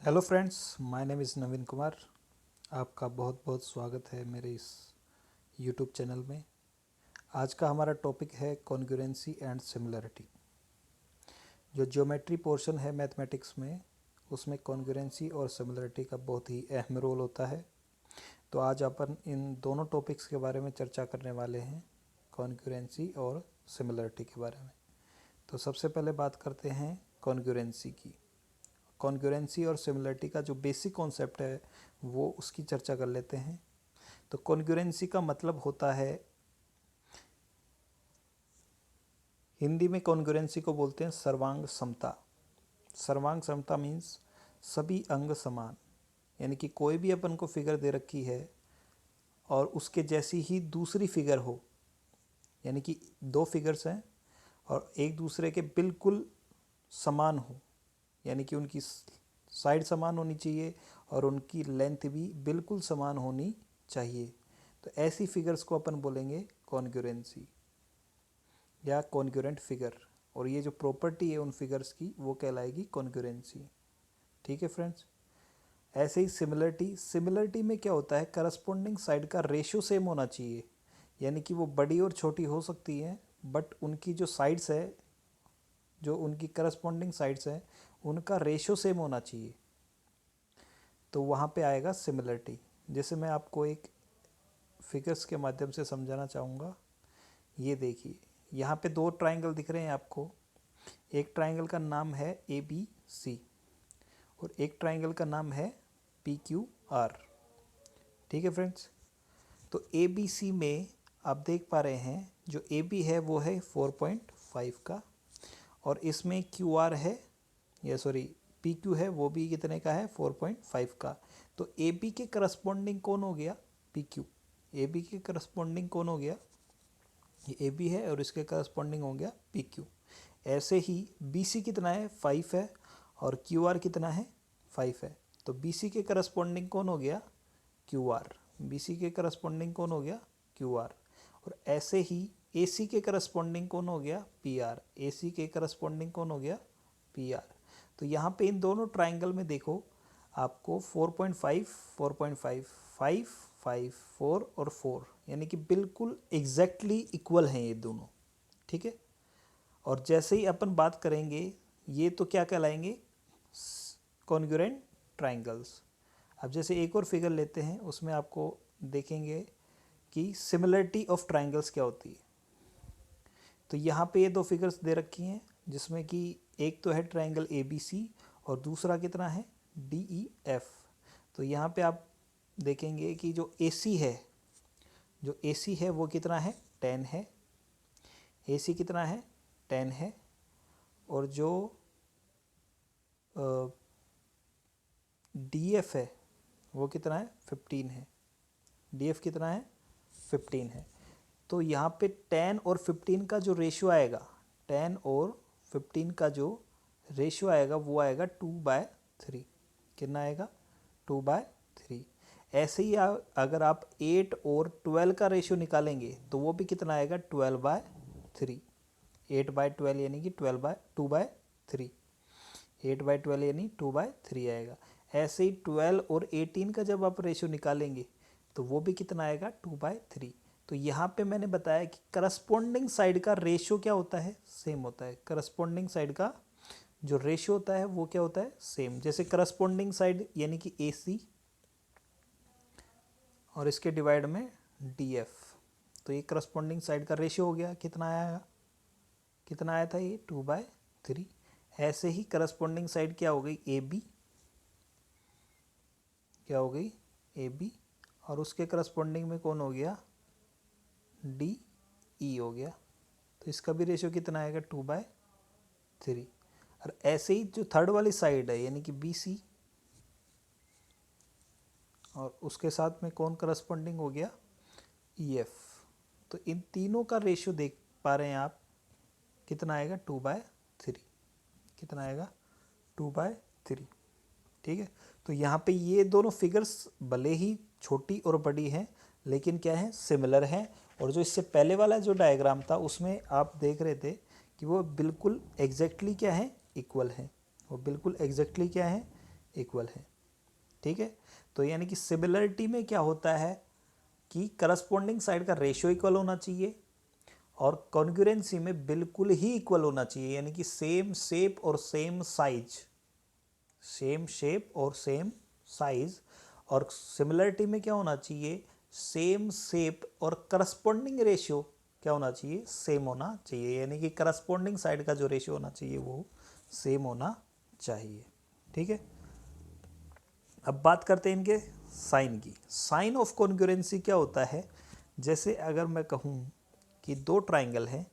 Hello friends, my name is Naveen Kumar. आपका बहुत बहुत स्वागत है मेरे इस यूट्यूब चैनल में। आज का हमारा टॉपिक है कॉन्ग्रुएंसी एंड सिमिलरिटी। जो ज्योमेट्री पोर्शन है मैथमेटिक्स में, उसमें कॉन्ग्रुएंसी और सिमिलरिटी का बहुत ही अहम रोल होता है। तो आज अपन इन दोनों टॉपिक्स के बारे में चर्चा करने वाले हैं, कॉन्ग्रुएंसी और सिमिलरिटी के बारे में। तो सबसे पहले बात करते हैं कॉन्ग्रुएंसी की। कॉन्ग्रुएंसी और सिमिलरिटी का जो बेसिक कॉन्सेप्ट है वो उसकी चर्चा कर लेते हैं। तो कॉन्ग्रुएंसी का मतलब होता है, हिंदी में कॉन्ग्रुएंसी को बोलते हैं सर्वांग समता। सर्वांग समता मीन्स सभी अंग समान, यानी कि कोई भी अपन को फिगर दे रखी है और उसके जैसी ही दूसरी फिगर हो, यानी कि दो फिगर्स हैं और एक दूसरे के बिल्कुल समान हो, यानी कि उनकी साइड समान होनी चाहिए और उनकी लेंथ भी बिल्कुल समान होनी चाहिए। तो ऐसी फिगर्स को अपन बोलेंगे कॉन्ग्रुएंसी या कॉन्ग्रुएंट फिगर, और ये जो प्रॉपर्टी है उन फिगर्स की वो कहलाएगी कॉन्ग्रुएंसी। ठीक है फ्रेंड्स। ऐसे ही सिमिलरिटी, सिमिलरिटी में क्या होता है, करस्पॉन्डिंग साइड का रेशियो सेम होना चाहिए, यानी कि वो बड़ी और छोटी हो सकती हैं बट उनकी जो साइड्स है, जो उनकी करस्पॉन्डिंग साइड्स हैं, उनका रेशियो सेम होना चाहिए। तो वहाँ पे आएगा सिमिलरिटी। जैसे मैं आपको एक फिगर्स के माध्यम से समझाना चाहूँगा। ये देखिए, यहाँ पे दो ट्राइंगल दिख रहे हैं आपको। एक ट्राइंगल का नाम है ABC और एक ट्राइंगल का नाम है PQR। ठीक है फ्रेंड्स। तो ABC में आप देख पा रहे हैं, जो AB है वो है 4.5 का, और इसमें QR है, या सॉरी PQ है, वो भी कितने का है, 4.5 का। तो AB के करस्पॉन्डिंग कौन हो गया, PQ। AB के करस्पॉन्डिंग कौन हो गया, ये AB है और इसके करस्पॉन्डिंग हो गया PQ। ऐसे ही BC कितना है, 5 है, और QR कितना है, 5 है। तो BC के करस्पॉन्डिंग कौन हो गया, QR। BC के करस्पॉन्डिंग कौन हो गया, QR। और ऐसे ही AC के करस्पॉन्डिंग कौन हो गया, PR। AC के करस्पॉन्डिंग कौन हो गया, PR। तो यहाँ पे इन दोनों ट्राइंगल में देखो, आपको 4.5, 4.5, 5, 5, 4 और 4, यानी कि बिल्कुल एग्जैक्टली इक्वल हैं ये दोनों। ठीक है। और जैसे ही अपन बात करेंगे, ये तो क्या कहलाएंगे, कॉन्ग्रुएंट ट्राइंगल्स। अब जैसे एक और फिगर लेते हैं, उसमें आपको देखेंगे कि सिमिलरिटी ऑफ ट्राइंगल्स क्या होती है। तो यहाँ पे ये दो फिगर्स दे रखी हैं, जिसमें कि एक तो है ट्राइंगल ABC और दूसरा कितना है, DEF। तो यहाँ पे आप देखेंगे कि जो AC है, जो AC है वो कितना है, 10 है। AC कितना है, 10 है। और जो DF है वो कितना है, 15 है। DF कितना है, 15 है। तो यहाँ पे 10 और 15 का जो रेशियो आएगा, 10 और 15 का जो रेशियो आएगा वो आएगा 2/3। कितना आएगा, 2/3। ऐसे ही अगर आप 8 और 12 का रेशियो निकालेंगे तो वो भी कितना आएगा, 12/3। 8/12 यानी कि 2/3। 8/12 यानी 2/3 आएगा। ऐसे ही 12 और 18 का जब आप रेशियो निकालेंगे तो वो भी कितना आएगा, 2/3। तो यहाँ पे मैंने बताया कि करस्पॉन्डिंग साइड का रेशियो क्या होता है, सेम होता है। करस्पॉन्डिंग साइड का जो रेशियो होता है वो क्या होता है, सेम। जैसे करस्पॉन्डिंग साइड यानी कि AC और इसके डिवाइड में DF। तो ये करस्पॉन्डिंग साइड का रेशियो हो गया, कितना आया, कितना आया था ये, 2/3। ऐसे ही करस्पॉन्डिंग साइड क्या हो गई, AB। क्या हो गई, AB। और उसके करस्पॉन्डिंग में कौन हो गया, DE हो गया। तो इसका भी रेशियो कितना आएगा, 2/3। और ऐसे ही जो थर्ड वाली साइड है यानी कि BC, और उसके साथ में कौन करस्पॉन्डिंग हो गया, EF। तो इन तीनों का रेशियो देख पा रहे हैं आप, कितना आएगा, 2/3। कितना आएगा, 2/3। ठीक है। तो यहाँ पे ये दोनों फिगर्स भले ही छोटी और बड़ी हैं, लेकिन क्या है, सिमिलर हैं। और जो इससे पहले वाला जो डायग्राम था उसमें आप देख रहे थे कि वो बिल्कुल एग्जैक्टली क्या है, इक्वल है। वो बिल्कुल एग्जैक्टली क्या है, इक्वल है। ठीक है, तो यानी कि सिमिलरिटी में क्या होता है कि करस्पॉन्डिंग साइड का रेशियो इक्वल होना चाहिए और कॉन्ग्रुएंसी में बिल्कुल ही इक्वल होना चाहिए, यानी कि सेम शेप और सेम साइज, सेम शेप और सेम साइज। और सिमिलरिटी में क्या होना चाहिए, सेम शेप और करस्पॉन्डिंग रेशियो क्या होना चाहिए, सेम होना चाहिए, यानी कि करस्पॉन्डिंग साइड का जो रेशियो होना चाहिए वो सेम होना चाहिए। ठीक है, अब बात करते हैं इनके साइन की। साइन ऑफ कॉन्ग्रुएंसी क्या होता है, जैसे अगर मैं कहूँ कि दो ट्राइंगल हैं,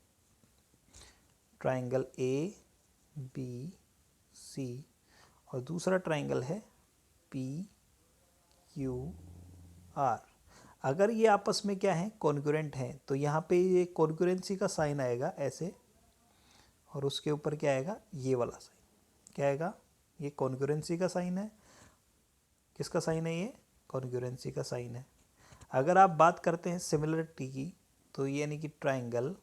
ट्राइंगल ए बी सी और दूसरा ट्राइंगल है पी क्यू आर, अगर ये आपस में क्या है, कॉन्ग्रुएंट हैं, तो यहाँ पे ये कॉन्ग्रुएंसी का साइन आएगा ऐसे, और उसके ऊपर क्या आएगा, ये वाला साइन क्या आएगा, ये कॉन्ग्रुएंसी का साइन है। किसका साइन है, ये कॉन्ग्रुएंसी का साइन है। अगर आप बात करते हैं सिमिलरिटी की, तो यानी कि triangle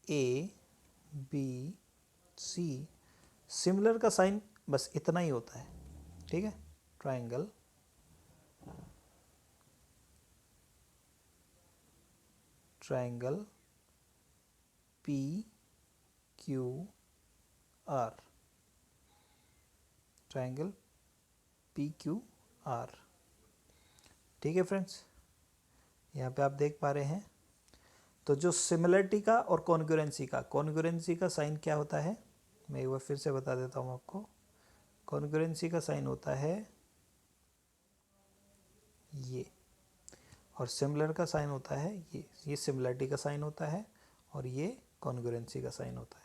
A B C, similar का साइन बस इतना ही होता है। ठीक है, triangle P Q R, triangle P Q R. ठीक है फ्रेंड्स, यहाँ पे आप देख पा रहे हैं। तो जो सिमिलरिटी का और कॉन्ग्रुएंसी का साइन क्या होता है, मैं एक बार फिर से बता देता हूँ आपको। कॉन्ग्रुएंसी का साइन होता है ये, और सिमिलर का साइन होता है ये सिमिलरिटी का साइन होता है और ये कॉन्ग्रुएंसी का साइन होता है।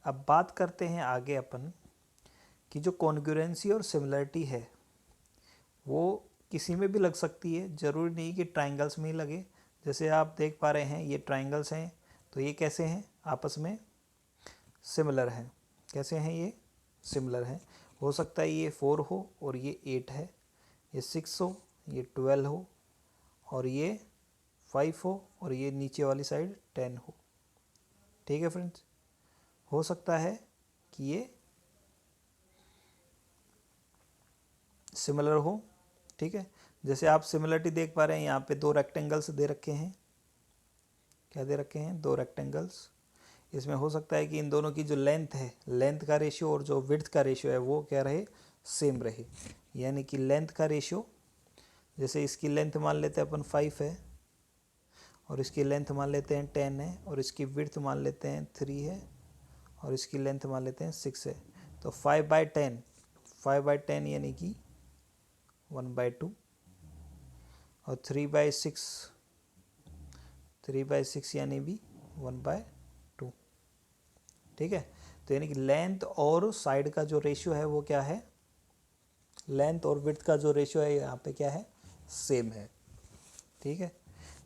अब बात करते हैं आगे अपन कि जो कॉन्ग्रुएंसी और सिमिलरिटी है वो किसी में भी लग सकती है, ज़रूरी नहीं कि ट्राइंगल्स में ही लगे। जैसे आप देख पा रहे हैं ये ट्राइंगल्स हैं, तो ये कैसे हैं, आपस में सिमिलर हैं। कैसे हैं, ये सिमिलर हैं। हो सकता है ये 4 हो और ये 8 है, ये 6 हो, ये 12 हो और ये 5 हो और ये नीचे वाली साइड 10 हो। ठीक है फ्रेंड्स, हो सकता है कि ये सिमिलर हो। ठीक है, जैसे आप सिमिलरिटी देख पा रहे हैं, यहाँ पे 2 रेक्टेंगल्स दे रखे हैं। क्या दे रखे हैं, 2 रेक्टेंगल्स। इसमें हो सकता है कि इन दोनों की जो लेंथ है, लेंथ का रेशियो और जो विड्थ का रेशियो है वो क्या रहे, सेम रहे। यानी कि लेंथ का रेशियो, जैसे इसकी लेंथ मान लेते हैं अपन 5 है और इसकी लेंथ मान लेते हैं 10 है और इसकी विड्थ मान लेते हैं 3 है और इसकी लेंथ मान लेते हैं 6 है। तो 5/10 यानी कि 1/2 और 3/6 यानी भी 1/2। ठीक है, तो यानी कि लेंथ और साइड का जो रेशियो है वो क्या है, लेंथ और विड्थ का जो रेशियो है यहाँ पे क्या है, सेम है। ठीक है,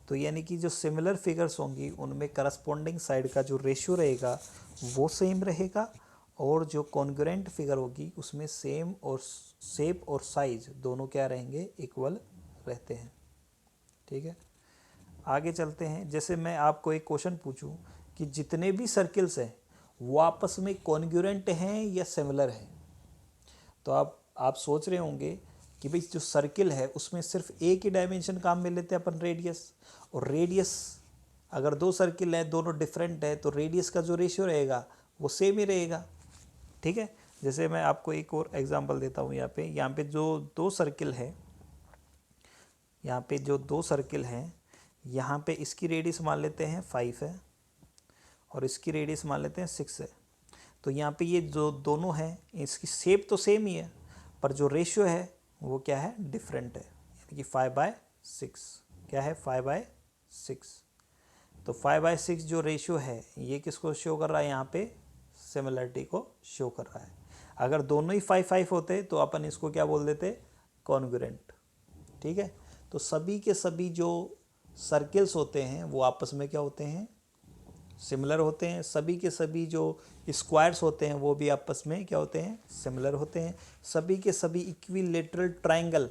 तो यानी कि जो सिमिलर फिगर्स होंगी उनमें करस्पॉन्डिंग साइड का जो रेशियो रहेगा वो सेम रहेगा, और जो कॉन्ग्रुएंट फिगर होगी उसमें सेम और शेप और साइज दोनों क्या रहेंगे, इक्वल रहते हैं। ठीक है, आगे चलते हैं। जैसे मैं आपको एक क्वेश्चन पूछूं कि जितने भी सर्किल्स हैं वो आपस में कॉन्ग्रुएंट हैं या सिमिलर हैं, तो आप सोच रहे होंगे कि भाई जो सर्किल है उसमें सिर्फ एक ही डायमेंशन काम में लेते हैं अपन, रेडियस। और रेडियस अगर 2 सर्किल है, दोनों डिफरेंट है, तो रेडियस का जो रेशियो रहेगा वो सेम ही रहेगा। ठीक है, जैसे मैं आपको एक और एग्जांपल देता हूँ। यहाँ पे जो 2 सर्किल है, यहाँ पे जो 2 सर्किल हैं, यहाँ पे इसकी रेडियस मान लेते हैं 5 है और इसकी रेडियस मान लेते हैं 6 है। तो यहाँ पे ये जो दोनों हैं इसकी शेप तो सेम ही है, पर जो रेशियो है वो क्या है, डिफरेंट है। यानी कि 5/6 क्या है, 5/6। तो 5/6 जो रेशियो है ये किसको शो कर रहा है, यहाँ पे सिमिलरिटी को शो कर रहा है। अगर दोनों ही 5/5 होते तो अपन इसको क्या बोल देते, कॉन्ग्रुएंट। ठीक है, तो सभी के सभी जो सर्किल्स होते हैं वो आपस में क्या होते हैं, सिमिलर होते हैं। सभी के सभी जो स्क्वायर्स होते हैं वो भी आपस में क्या होते हैं, सिमिलर होते हैं। सभी के सभी इक्विलेटरल ट्राइंगल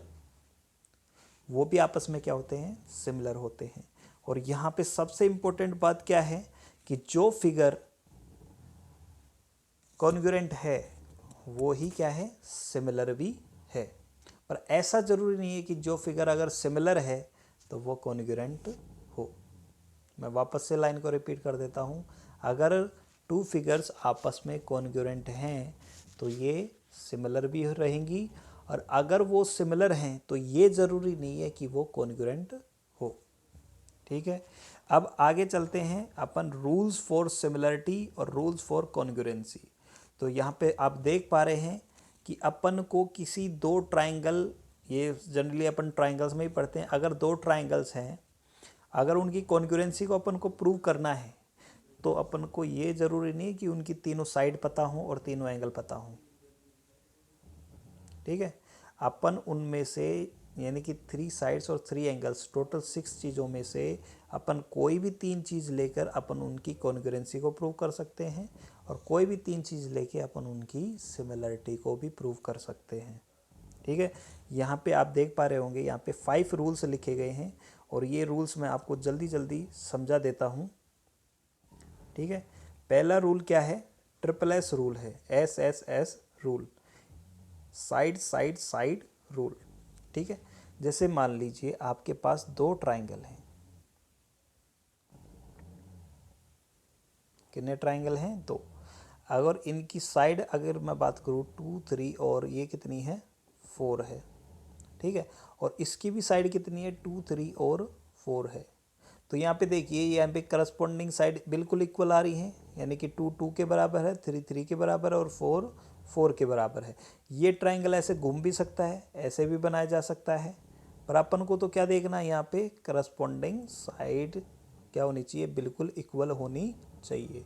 वो भी आपस में क्या होते हैं, सिमिलर होते हैं। और यहाँ पे सबसे इम्पोर्टेंट बात क्या है कि जो फिगर कॉन्ग्रुएंट है वो ही क्या है, सिमिलर भी है। पर ऐसा ज़रूरी नहीं है कि जो फिगर अगर सिमिलर है तो वो कॉन्ग्रुएंट हो। मैं वापस से लाइन को रिपीट कर देता हूँ, अगर टू फिगर्स आपस में कॉन्ग्रुएंट हैं तो ये सिमिलर भी रहेंगी, और अगर वो सिमिलर हैं तो ये ज़रूरी नहीं है कि वो कॉन्ग्रुएंट हो। ठीक है, अब आगे चलते हैं अपन रूल्स फॉर सिमिलरिटी और रूल्स फॉर कॉन्ग्रुएंसी। तो यहाँ पे आप देख पा रहे हैं कि अपन को किसी दो ट्राइंगल, ये जनरली अपन ट्राइंगल्स में ही पढ़ते हैं, अगर दो ट्राइंगल्स हैं, अगर उनकी कॉन्ग्रुएंसी को अपन को प्रूव करना है तो अपन को ये ज़रूरी नहीं कि उनकी तीनों साइड पता हो और तीनों एंगल पता हो। ठीक है, अपन उनमें से यानी कि 3 साइड्स और 3 एंगल्स, टोटल 6 चीज़ों में से अपन कोई भी 3 चीज़ लेकर अपन उनकी कॉन्ग्रुएंसी को प्रूव कर सकते हैं, और कोई भी 3 चीज़ लेके अपन उनकी सिमिलरिटी को भी प्रूव कर सकते हैं। ठीक है, यहाँ पे आप देख पा रहे होंगे, यहाँ पे 5 रूल्स लिखे गए हैं, और ये रूल्स मैं आपको जल्दी जल्दी समझा देता हूँ। ठीक है, पहला रूल क्या है, ट्रिपल एस रूल है, SSS rule, side side side rule. ठीक है, जैसे मान लीजिए आपके पास दो ट्राइंगल हैं, कितने ट्राइंगल हैं, दो। अगर इनकी साइड अगर मैं बात करूँ 2 3 और ये कितनी है, 4 है। ठीक है, और इसकी भी साइड कितनी है, 2 3 और 4 है। तो यहाँ पे देखिए, यहाँ पे करस्पॉन्डिंग साइड बिल्कुल इक्वल आ रही हैं, यानी कि 2 2 के बराबर है, 3 3 के बराबर है, और 4 4 के बराबर है। ये ट्राइंगल ऐसे घूम भी सकता है, ऐसे भी बनाया जा सकता है, पर अपन को तो क्या देखना है, यहाँ पे करस्पॉन्डिंग साइड क्या होनी चाहिए, बिल्कुल इक्वल होनी चाहिए,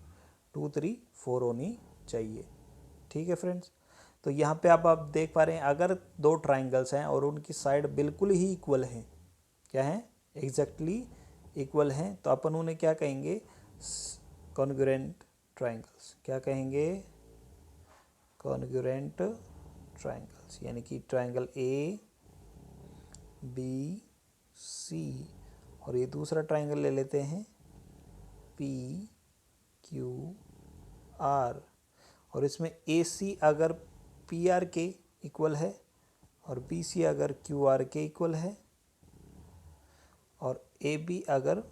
2 3 4 होनी चाहिए। ठीक है फ्रेंड्स, तो यहाँ पे आप देख पा रहे हैं, अगर दो ट्राइंगल्स हैं और उनकी साइड बिल्कुल ही इक्वल हैं, क्या है, एग्जैक्टली इक्वल हैं, तो अपन उन्हें क्या कहेंगे, कॉन्ग्रुएंट ट्राइंगल्स। क्या कहेंगे, कॉन्ग्रुएंट ट्राइंगल्स, यानी कि ट्राइंगल ABC, और ये दूसरा ट्राइंगल ले लेते हैं PQR, और इसमें AC अगर PR के इक्वल है और BC अगर QR के इक्वल है और AB अगर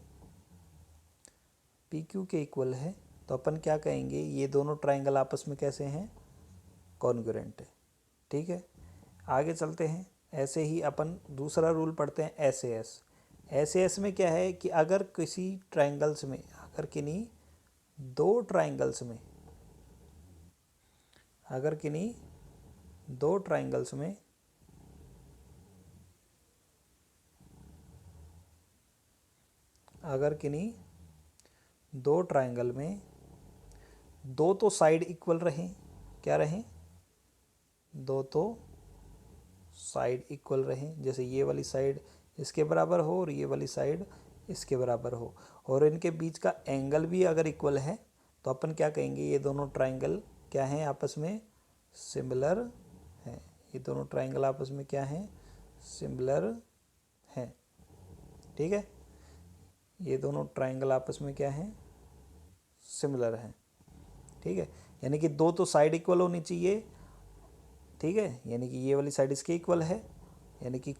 PQ के इक्वल है, तो अपन क्या कहेंगे, ये दोनों ट्राइंगल आपस में कैसे हैं, कॉन्ग्रुएंट है। ठीक है, आगे चलते हैं। ऐसे ही अपन दूसरा रूल पढ़ते हैं, SAS में क्या है कि अगर किसी ट्राइंगल्स में, अगर किन्हीं दो ट्राइंगल्स में, अगर किन्हीं दो ट्राइंगल्स में अगर किन्हीं दो ट्राइंगल में दो तो साइड इक्वल रहें, क्या रहें, दो तो साइड इक्वल रहें, जैसे ये वाली साइड इसके बराबर हो और ये वाली साइड इसके बराबर हो, और इनके बीच का एंगल भी अगर इक्वल है, तो अपन क्या कहेंगे, ये दोनों ट्राइंगल क्या हैं, आपस में सिमिलर हैं। ये दोनों ट्राइंगल आपस में क्या हैं, सिमिलर हैं। ठीक है, ये दोनों ट्राइंगल आपस में क्या हैं, सिमिलर हैं। ठीक है, यानी कि दो तो साइड इक्वल होनी चाहिए। ठीक है, यानी कि ये वाली साइड इसके इक्वल है, यानी कि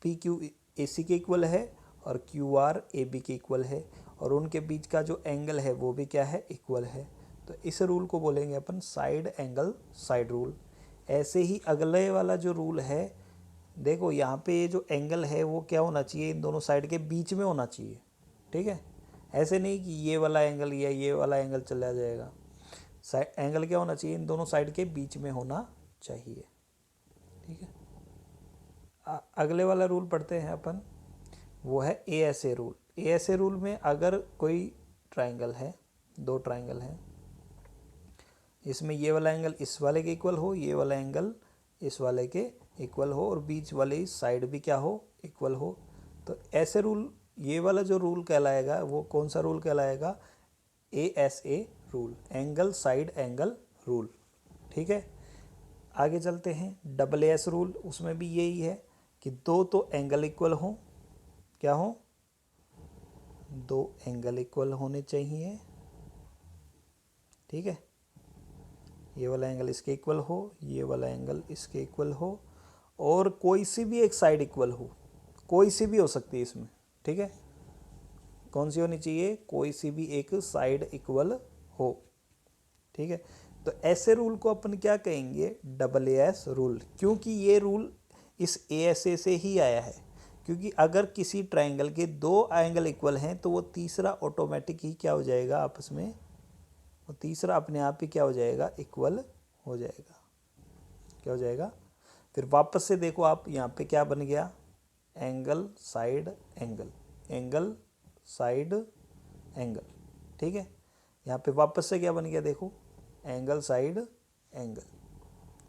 PQ AC के इक्वल है और QR AB के इक्वल है, और उनके बीच का जो एंगल है वो भी क्या है, इक्वल है। तो इस रूल को बोलेंगे अपन साइड एंगल साइड रूल। ऐसे ही अगले वाला जो रूल है, देखो यहाँ पे ये जो एंगल है वो क्या होना चाहिए, इन दोनों साइड के बीच में होना चाहिए। ठीक है, ऐसे नहीं कि ये वाला एंगल या ये वाला एंगल चला जाएगा, साइड एंगल क्या होना चाहिए, इन दोनों साइड के बीच में होना चाहिए। ठीक है, अगले वाला रूल पढ़ते हैं अपन, वो है ASA रूल। ASA रूल में अगर कोई ट्राइंगल है, दो ट्राइंगल हैं, इसमें ये वाला एंगल इस वाले के इक्वल हो, ये वाला एंगल इस वाले के इक्वल हो, और बीच वाली साइड भी क्या हो, इक्वल हो, तो ऐसे रूल, ये वाला जो रूल कहलाएगा वो कौन सा रूल कहलाएगा, ASA rule, angle side angle rule. ठीक है, आगे चलते हैं, AAS रूल, उसमें भी यही है कि दो तो एंगल इक्वल हों, क्या हो, दो एंगल इक्वल होने चाहिए। ठीक है, ये वाला एंगल इसके इक्वल हो, ये वाला एंगल इसके इक्वल हो, और कोई सी भी एक साइड इक्वल हो, कोई सी भी हो सकती है इसमें, ठीक है। कौन सी होनी चाहिए? कोई सी भी एक साइड इक्वल हो, ठीक है। तो ऐसे रूल को अपन क्या कहेंगे? Double S rule. क्योंकि ये रूल इस ए से ही आया है, क्योंकि अगर किसी ट्राइंगल के दो एंगल इक्वल हैं तो वो तीसरा ऑटोमेटिक ही क्या हो जाएगा आपस में, वो तीसरा अपने आप ही क्या हो जाएगा? इक्वल हो जाएगा। क्या हो जाएगा? फिर वापस से देखो आप, यहाँ पे क्या बन गया? Angle side angle, angle side angle, ठीक है। यहाँ पे वापस से क्या बन गया? देखो, एंगल साइड एंगल,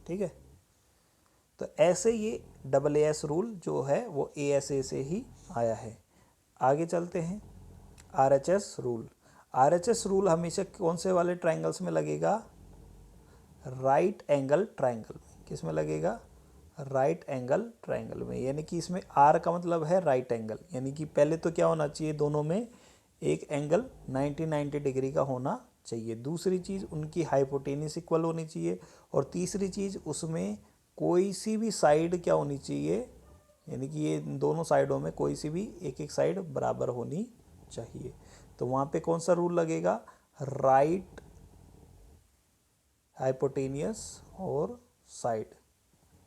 ठीक है। तो ऐसे ये डबल एस रूल जो है वो ए से ही आया है। आगे चलते हैं। R H S rule. R H S rule हमेशा कौन से वाले ट्राइंगल्स में लगेगा? राइट एंगल ट्राइंगल में। किस में लगेगा? राइट एंगल ट्राइंगल में। यानी कि इसमें आर का मतलब है राइट एंगल, यानी कि पहले तो क्या होना चाहिए? दोनों में एक एंगल 90 डिग्री का होना चाहिए। दूसरी चीज़, उनकी हाइपोटेन्यूस इक्वल होनी चाहिए। और तीसरी चीज़, उसमें कोई सी भी साइड क्या होनी चाहिए? यानी कि ये दोनों साइडों में कोई सी भी एक एक साइड बराबर होनी चाहिए। तो वहाँ पे कौन सा रूल लगेगा? राइट हाइपोटेनियस और साइड,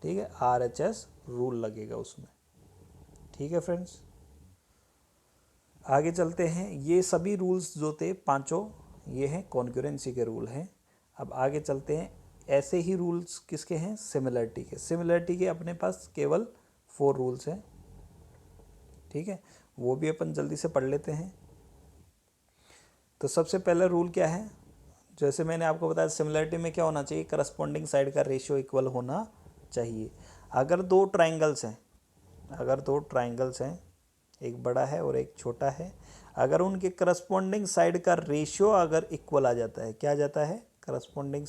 ठीक है। आर एच एस रूल लगेगा उसमें, ठीक है फ्रेंड्स। आगे चलते हैं। ये सभी रूल्स जो थे पांचों, ये हैं कॉन्करेंसी के रूल हैं। अब आगे चलते हैं। ऐसे ही रूल्स किसके हैं? सिमिलरिटी के। सिमिलरिटी के अपने पास केवल 4 रूल्स हैं, ठीक है। वो भी अपन जल्दी से पढ़ लेते हैं। तो सबसे पहला रूल क्या है? जैसे मैंने आपको बताया, सिमिलरिटी में क्या होना चाहिए? करस्पॉन्डिंग साइड का रेशियो इक्वल होना चाहिए। अगर दो ट्राइंगल्स हैं, अगर दो ट्राइंगल्स हैं, एक बड़ा है और एक छोटा है, अगर उनके करस्पॉन्डिंग साइड का रेशियो अगर इक्वल आ जाता है, क्या आ जाता है? करस्पॉन्डिंग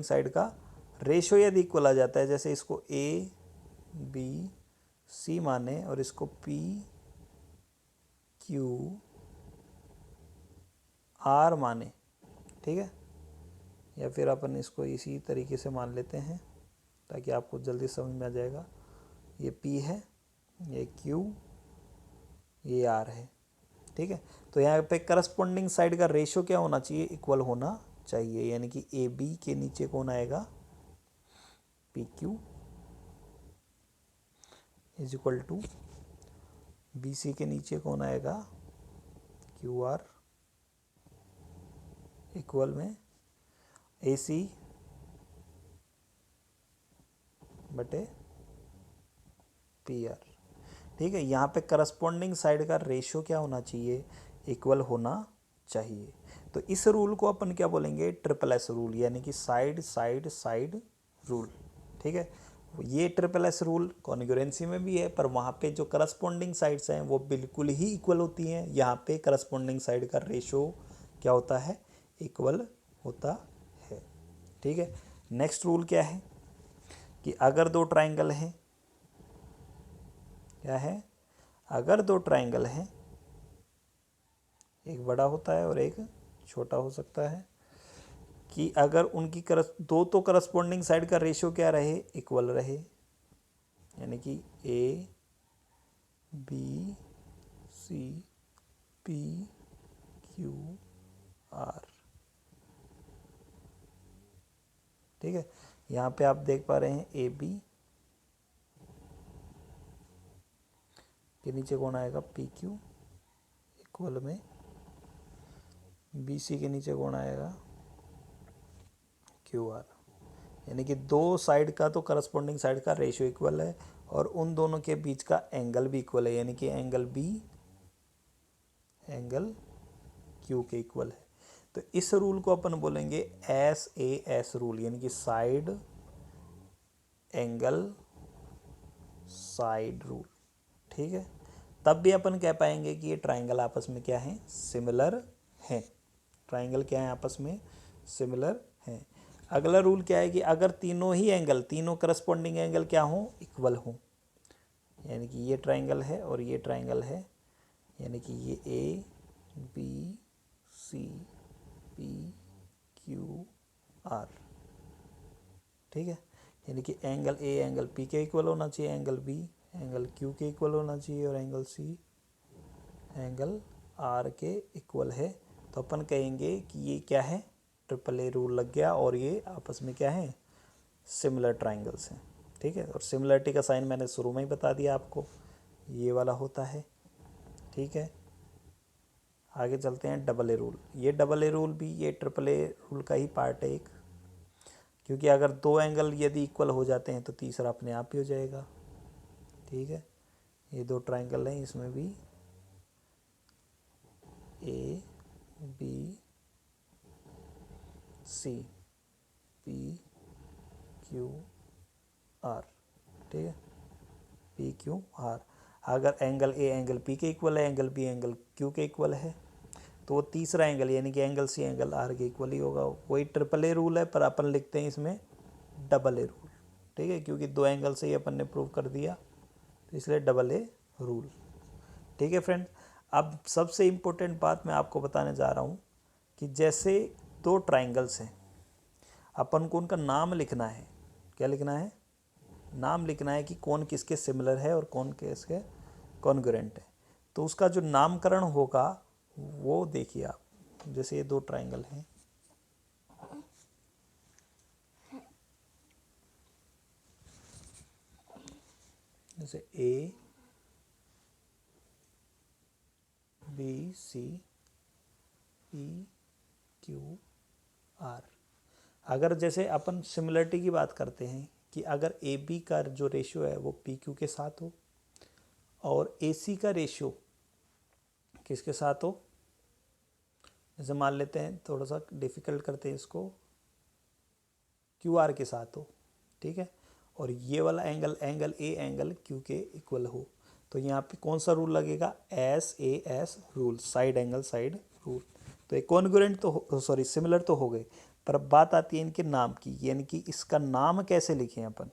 साइड का रेशियो यदि इक्वल आ जाता है, जैसे इसको ए बी सी माने और इसको पी क्यू आर माने, ठीक है। या फिर अपन इसको इसी तरीके से मान लेते हैं ताकि आपको जल्दी समझ में आ जाएगा। ये P है, ये Q, ये R है, ठीक है। तो यहाँ पे करस्पॉन्डिंग साइड का रेशियो क्या होना चाहिए? इक्वल होना चाहिए। यानी कि ए बी के नीचे कौन आएगा? P Q is equal to B C के नीचे कौन आएगा? क्यू आर इक्वल में ए सी बटे पी आर, ठीक है। यहाँ पे करस्पॉन्डिंग साइड का रेशियो क्या होना चाहिए? इक्वल होना चाहिए। तो इस रूल को अपन क्या बोलेंगे? ट्रिपल एस रूल, यानी कि साइड साइड साइड रूल, ठीक है। ये ट्रिपल एस रूल कॉन्ग्रुएंसी में भी है, पर वहाँ पे जो करस्पॉन्डिंग साइड्स हैं वो बिल्कुल ही इक्वल होती हैं। यहाँ पे करस्पॉन्डिंग साइड का रेशियो क्या होता है? इक्वल होता है, ठीक है। नेक्स्ट रूल क्या है? कि अगर दो ट्राइंगल हैं, क्या है? अगर दो ट्राइंगल हैं, एक बड़ा होता है और एक छोटा हो सकता है, कि अगर उनकी दो तो करस्पॉन्डिंग साइड का रेशियो क्या रहे? इक्वल रहे। यानी कि A B C P Q R, ठीक है। यहाँ पे आप देख पा रहे हैं ए बी के नीचे कौन आएगा? पी क्यू इक्वल में बी सी के नीचे कौन आएगा? Q R. यानी कि दो साइड का तो करस्पॉन्डिंग साइड का रेशियो इक्वल है और उन दोनों के बीच का एंगल भी इक्वल है, यानी कि एंगल बी एंगल क्यू के इक्वल है। तो इस रूल को अपन बोलेंगे एस रूल, यानी कि साइड एंगल साइड रूल, ठीक है। तब भी अपन कह पाएंगे कि ये ट्राइंगल आपस में क्या है? सिमिलर हैं। ट्राइंगल क्या है? आपस में सिमिलर हैं। अगला रूल क्या है? कि अगर तीनों ही एंगल, तीनों करस्पॉन्डिंग एंगल क्या हो? इक्वल हो। यानी कि ये ट्राइंगल है और ये ट्राइंगल है, यानी कि ये A B C P Q R. ठीक है, यानी कि एंगल ए एंगल पी के इक्वल होना चाहिए, एंगल बी एंगल क्यू के इक्वल होना चाहिए, और एंगल सी एंगल आर के इक्वल है। तो अपन कहेंगे कि ये क्या है, ट्रिपल ए रूल लग गया, और ये आपस में क्या है, सिमिलर ट्राइंगल्स हैं। ठीक है, और सिमिलरिटी का साइन मैंने शुरू में ही बता दिया आपको, ये वाला होता है। ठीक है, आगे चलते हैं डबल ए रूल। ये डबल ए रूल भी ये ट्रिपल ए रूल का ही पार्ट है एक, क्योंकि अगर दो एंगल यदि इक्वल हो जाते हैं तो तीसरा अपने आप ही हो जाएगा। ठीक है, ये दो ट्राइंगल हैं, इसमें भी A B C P Q R. ठीक है, पी क्यू आर। अगर एंगल ए एंगल पी के इक्वल है, एंगल बी एंगल क्यू के इक्वल है, तो वो तीसरा एंगल यानी कि एंगल सी एंगल आर के इक्वल ही होगा। वही ट्रिपल ए रूल है, पर अपन लिखते हैं इसमें डबल ए रूल। ठीक है, क्योंकि दो एंगल से ही अपन ने प्रूव कर दिया, तो इसलिए डबल ए रूल। ठीक है फ्रेंड, अब सबसे इम्पोर्टेंट बात मैं आपको बताने जा रहा हूँ कि जैसे दो ट्राइंगल्स हैं, अपन को उनका नाम लिखना है। क्या लिखना है, नाम लिखना है कि कौन किसके सिमिलर है और कौन किसके कॉन्ग्रुएंट है। तो उसका जो नामकरण होगा वो देखिए आप, जैसे ये दो ट्राइंगल हैं, जैसे A B C P Q R. अगर जैसे अपन सिमिलरिटी की बात करते हैं कि अगर ए बी का जो रेशियो है वो पी क्यू के साथ हो, और ए सी का रेशियो किसके साथ हो, जैसे मान लेते हैं, थोड़ा सा डिफिकल्ट करते हैं इसको, क्यू आर के साथ हो। ठीक है, और ये वाला angle angle A angle Q के इक्वल हो, तो यहाँ पे कौन सा रूल लगेगा, S A S rule, side angle side rule. तो एक कॉन्ग्रुएंट तो सॉरी सिमिलर तो हो गए, पर अब बात आती है इनके नाम की, यानी कि इसका नाम कैसे लिखें अपन।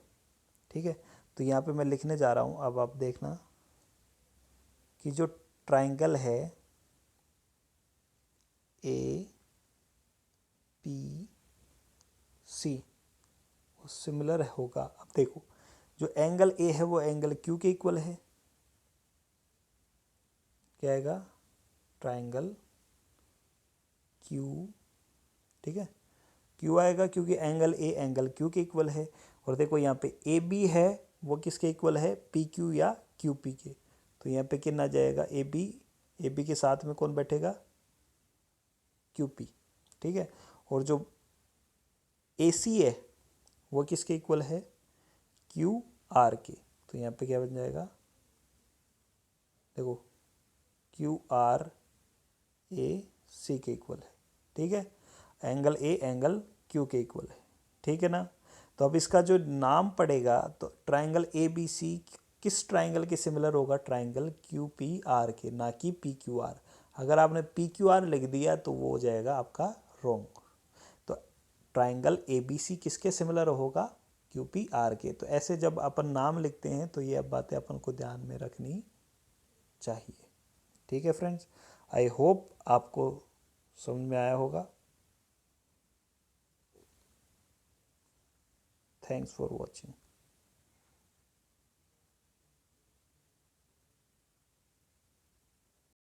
ठीक है, तो यहाँ पे मैं लिखने जा रहा हूँ, अब आप देखना कि जो ट्राइंगल है ए पी सी वो सिमिलर होगा। अब देखो, जो एंगल ए है वो एंगल क्यू के इक्वल है, क्या आएगा, ट्राइंगल क्यू। ठीक है, क्यू आएगा क्योंकि एंगल ए एंगल क्यू के इक्वल है। और देखो यहाँ पे ए बी है, वो किसके इक्वल है, पी क्यू या क्यू पी के। तो यहाँ पे कितना जाएगा, ए बी के साथ में कौन बैठेगा, क्यू पी। ठीक है, और जो ए सी है वो किसके इक्वल है, क्यू आर के। तो यहाँ पे क्या बन जाएगा, देखो क्यू आर ए सी के इक्वल है। ठीक है, एंगल ए एंगल क्यू के इक्वल है। ठीक है ना, तो अब इसका जो नाम पड़ेगा, तो ट्राइंगल ए बी सी किस ट्राइंगल के सिमिलर होगा, ट्राइंगल क्यू पी आर के, ना कि पी क्यू आर। अगर आपने पी क्यू आर लिख दिया तो वो हो जाएगा आपका रॉन्ग। तो ट्राइंगल ए बी सी किसके सिमिलर होगा, क्यू पी आर के। तो ऐसे जब अपन नाम लिखते हैं तो ये अब बातें अपन को ध्यान में रखनी चाहिए। ठीक है फ्रेंड्स, आई होप आपको समझ में आया होगा। Thanks for watching.